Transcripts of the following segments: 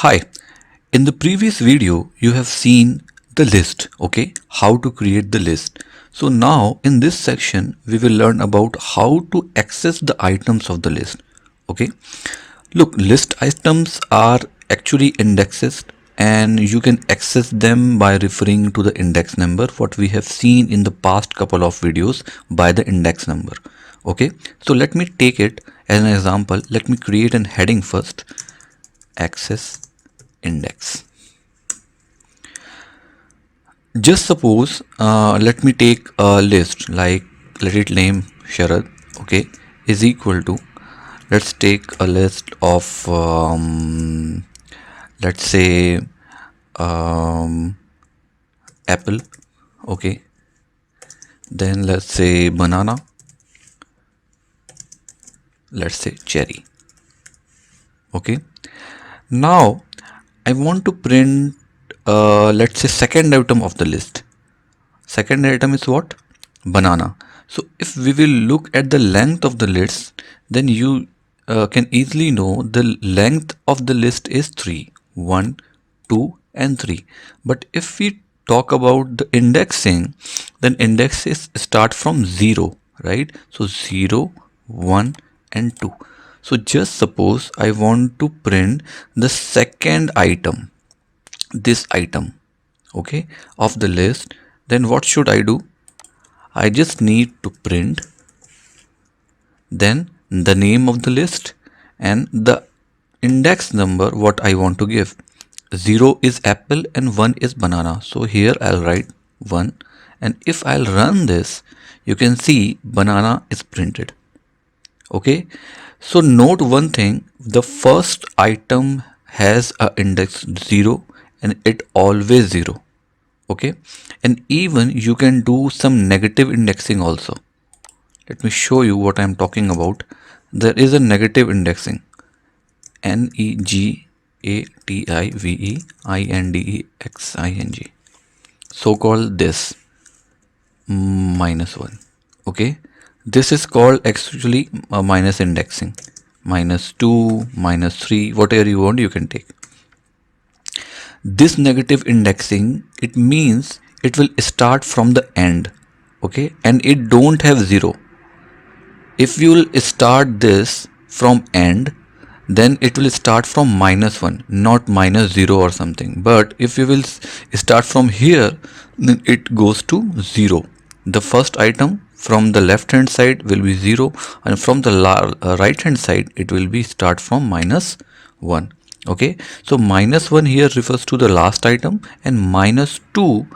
Hi, in the previous video you have seen the list, okay, how to create the list. So now in this section we will learn about how to access the items of the list, okay. Look, list items are actually indexes and you can access them by referring to the index number what we have seen in the past couple of videos by the index number, okay. So let me take it as an example. Let me create an heading first, access index. Just suppose let me take a list, like let it name Sharad, okay, is equal to, let's take a list of let's say um, apple, okay, then let's say banana, let's say cherry, okay. Now I want to print let's say second item of the list. Second item is what? Banana. So if we will look at the length of the list, then you can easily know the length of the list is 3, 1, 2 and 3. But if we talk about the indexing, then indexes start from 0, right? So 0, 1 and 2. So just suppose I want to print the second item, this item, okay, of the list. Then what should I do? I just need to print then the name of the list and the index number what I want to give. 0 is apple and 1 is banana. So here I'll write 1, and if I'll run this, you can see banana is printed. Okay, so note one thing, the first item has a index 0 and it always 0. Okay, and even you can do some negative indexing also. Let me show you what I am talking about. There is a negative indexing, negativindexing, so called this -1. Okay, this is called actually minus indexing, -2, -3, whatever you want you can take. This negative indexing, it means it will start from the end, okay, and it don't have 0. If you will start this from end, then it will start from -1, not -0 or something. But if you will start from here, then it goes to 0. The first item from the left hand side will be 0, and from the right hand side it will be start from -1. Okay, so -1 here refers to the last item and -2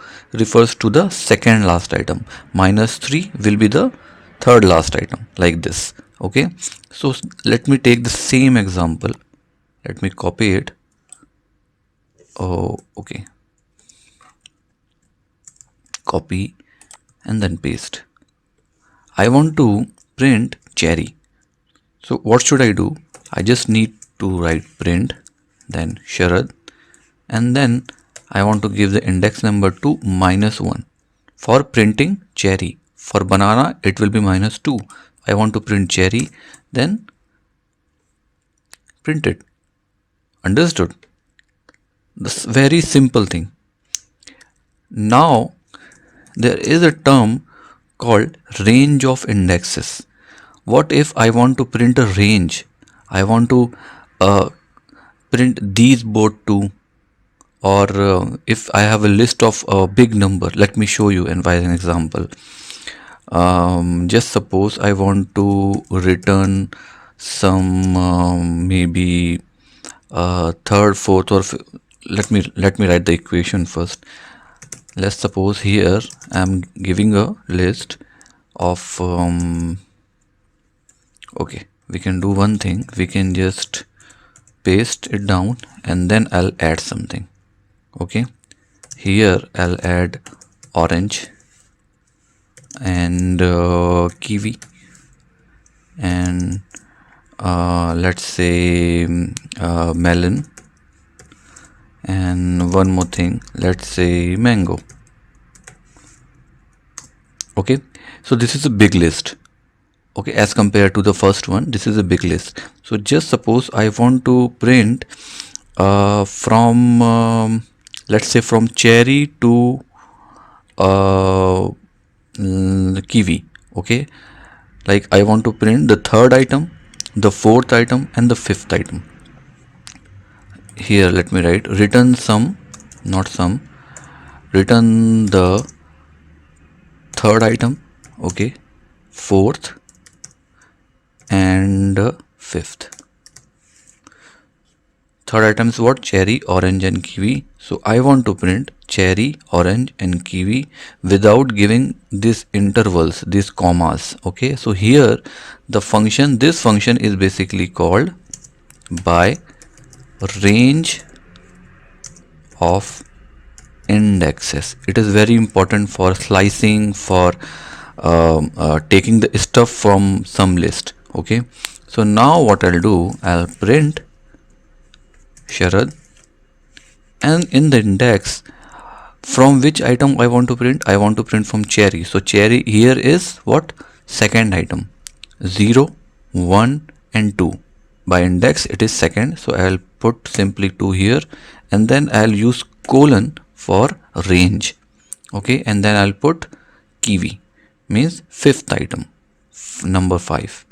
refers to the second last item. -3 will be the third last item, like this. Okay, so let me take the same example. Let me copy it. Oh, okay, copy and then paste. I want to print cherry, so what should I do? I just need to write print then Sharad, and then I want to give the index number to -1 for printing cherry. For banana it will be -2. I want to print cherry, then print it. Understood? This very simple thing. Now there is a term called range of indexes. What if I want to print a range? I want to uh, print these both too, or if I have a list of a big number. Let me show you and by an example. Just suppose I want to return some maybe third, fourth, or let me write the equation first. Let's suppose here I'm giving a list of okay, we can do one thing. We can just paste it down and then I'll add something. Okay, here I'll add orange and kiwi and let's say melon, and one more thing, let's say mango. Okay, so this is a big list. Okay, as compared to the first one, this is a big list. So just suppose I want to print from let's say from cherry to uh, kiwi. Okay, like I want to print the third item, the fourth item, and the fifth item. Here let me write return sum, not sum, return the third item, okay, fourth, and fifth. Third item is what? Cherry, orange, and kiwi. So I want to print cherry, orange, and kiwi without giving these intervals, these commas. Okay, so here the function, this function is basically called by range of indexes. It is very important for slicing, for taking the stuff from some list. Okay, so now what I'll do, I'll print Sharad, and in the index, from which item I want to print? I want to print from cherry. So cherry here is what? Second item. 0, 1, and 2. By index it is second, so I'll put simply 2 here, and then I'll use colon for range. Okay, and then I'll put kiwi, means fifth item, number 5.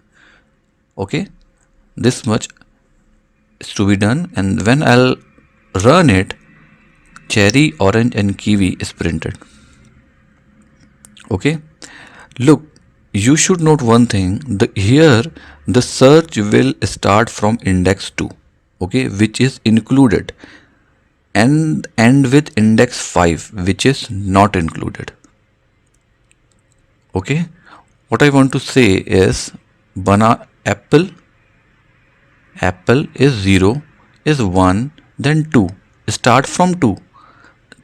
Okay, this much is to be done, and when I'll run it, cherry, orange, and kiwi is printed. Okay, look, you should note one thing. Here the search will start from index 2, okay, which is included, and end with index 5, which is not included. Okay, what I want to say is apple is 0, is 1, then 2, start from 2,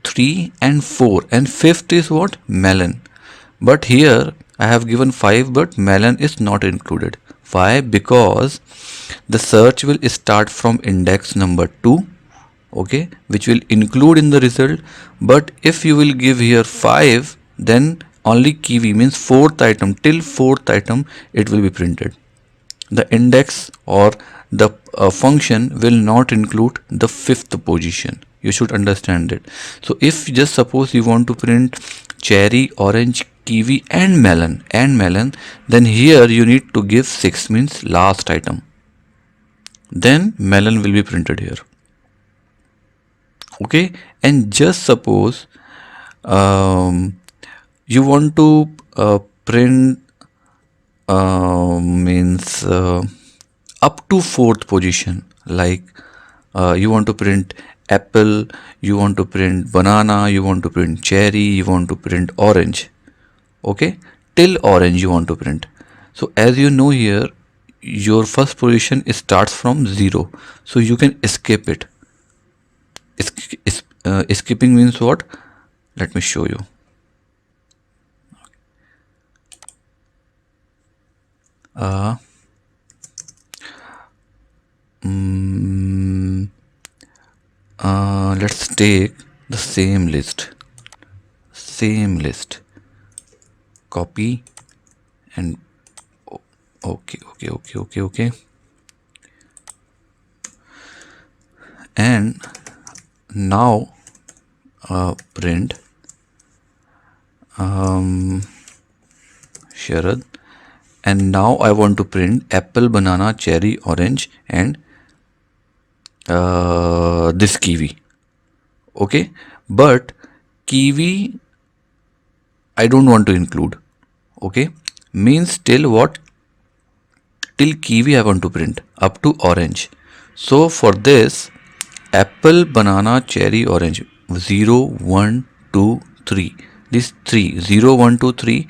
3 and 4, and fifth is what? Melon. But here I have given 5, but melon is not included. Why? Because the search will start from index number 2, okay, which will include in the result. But if you will give here 5, then only kiwi, means fourth item, till fourth item it will be printed. The index or the function will not include the fifth position. You should understand it. So if just suppose you want to print cherry, orange, kiwi, and melon, then here you need to give 6, means last item. Then melon will be printed here. Okay, and just suppose you want to print means up to fourth position, like you want to print apple, you want to print banana, you want to print cherry, you want to print orange. Okay, till orange you want to print. So as you know here, your first position starts from 0, so you can skip it. Skipping means what? Let me show you. Let's take the same list, copy, and okay, and now print Sharad, and now I want to print apple, banana, cherry, orange, and this kiwi. Okay, but kiwi I don't want to include. Okay, means till what? Till kiwi I want to print up to orange. So for this, apple, banana, cherry, orange, 0, 1, 2, 3. These 3, 0, 1, 2, 3.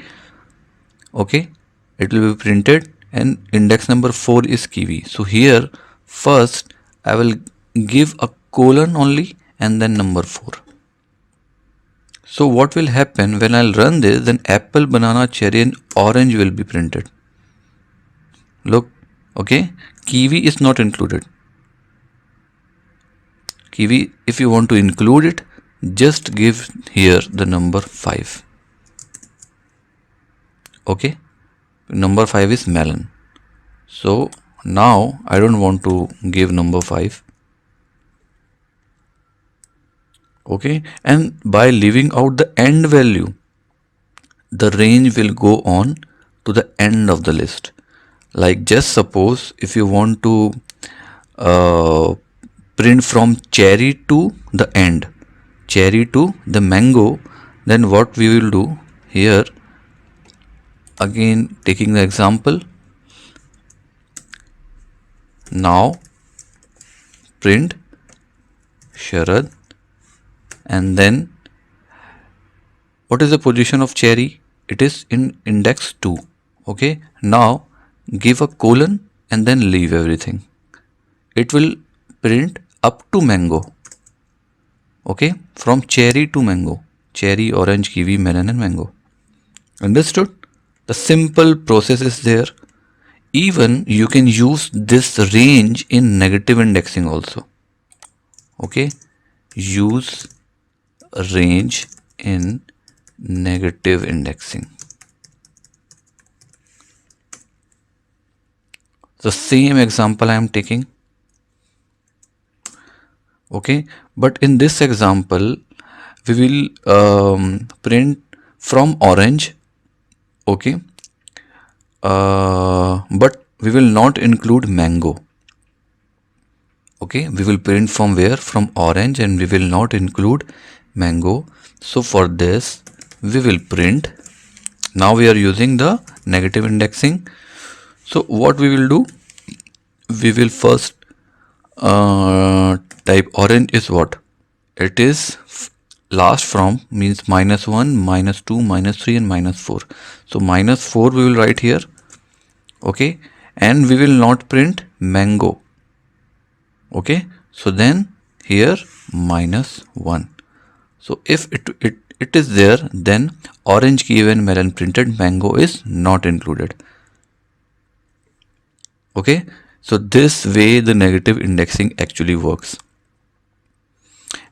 Okay, it will be printed, and index number 4 is kiwi. So here first I will give a colon only, and then number 4. So what will happen when I'll run this? Then apple, banana, cherry, and orange will be printed. Look, okay, kiwi is not included. Kiwi, if you want to include it, just give here the number 5. Okay, number 5 is melon. So now I don't want to give number 5. Okay, and by leaving out the end value, the range will go on to the end of the list. Like just suppose if you want to uh, print from cherry to the end, cherry to the mango, then what we will do here, again taking the example, now print Sharad, and then what is the position of cherry? It is in index 2. Okay, now give a colon and then leave everything. It will print up to mango. Okay, from cherry to mango, cherry, orange, kiwi, melon and mango. Understood? The simple process is there. Even you can use this range in negative indexing also. Okay, use range in negative indexing. The same example I am taking. Okay, but in this example we will print from orange. Okay, but we will not include mango. Okay, we will print from where? From orange, and we will not include mango. So for this we will print, now we are using the negative indexing. So what we will do, we will first type orange is what? It is last from, means -1, -2, -3 and -4. So -4 we will write here. Okay, and we will not print mango. Okay, so then here -1. So if it is there, then orange, kiwi and melon printed, mango is not included. Okay, so this way the negative indexing actually works.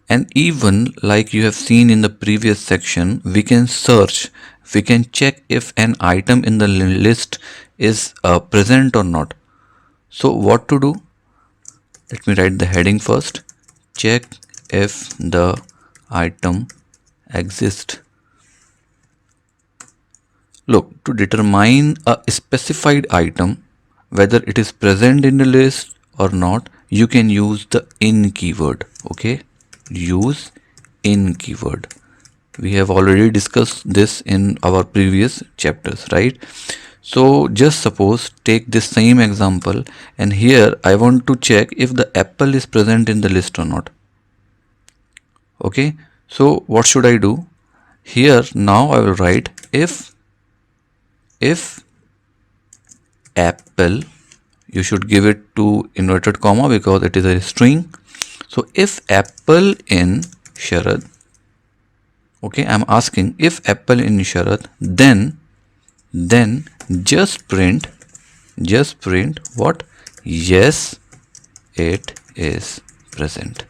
And even like you have seen in the previous section, we can search, we can check if an item in the list is present or not. So what to do? Let me write the heading first. Check if the item exists. Look, to determine a specified item, whether it is present in the list or not, you can use the in keyword. Okay, use in keyword. We have already discussed this in our previous chapters, right? So just suppose, take this same example, and here I want to check if the apple is present in the list or not. Okay, so what should I do? Here now I will write if apple, you should give it to inverted comma because it is a string. So if apple in Sharad, okay, I'm asking if apple in Sharad, then just print what? Yes, it is present.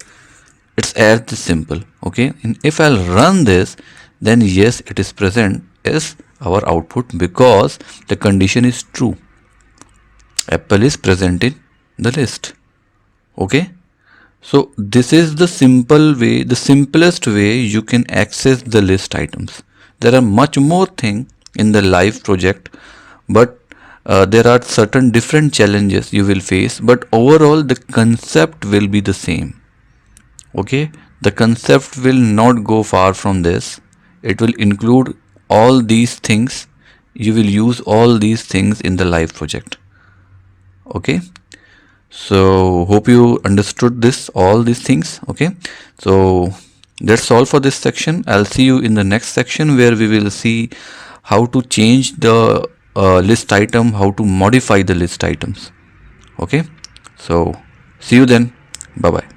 It's as simple. Okay, and if I'll run this, then yes, it is present is our output because the condition is true. Apple is present in the list. Okay, so this is the simple way, the simplest way you can access the list items. There are much more things in the live project, but there are certain different challenges you will face, but overall the concept will be the same. Okay, the concept will not go far from this. It will include all these things. You will use all these things in the live project. Okay, so hope you understood this, all these things. Okay, so that's all for this section. I'll see you in the next section where we will see how to change the list item, how to modify the list items. Okay, so see you then. Bye bye.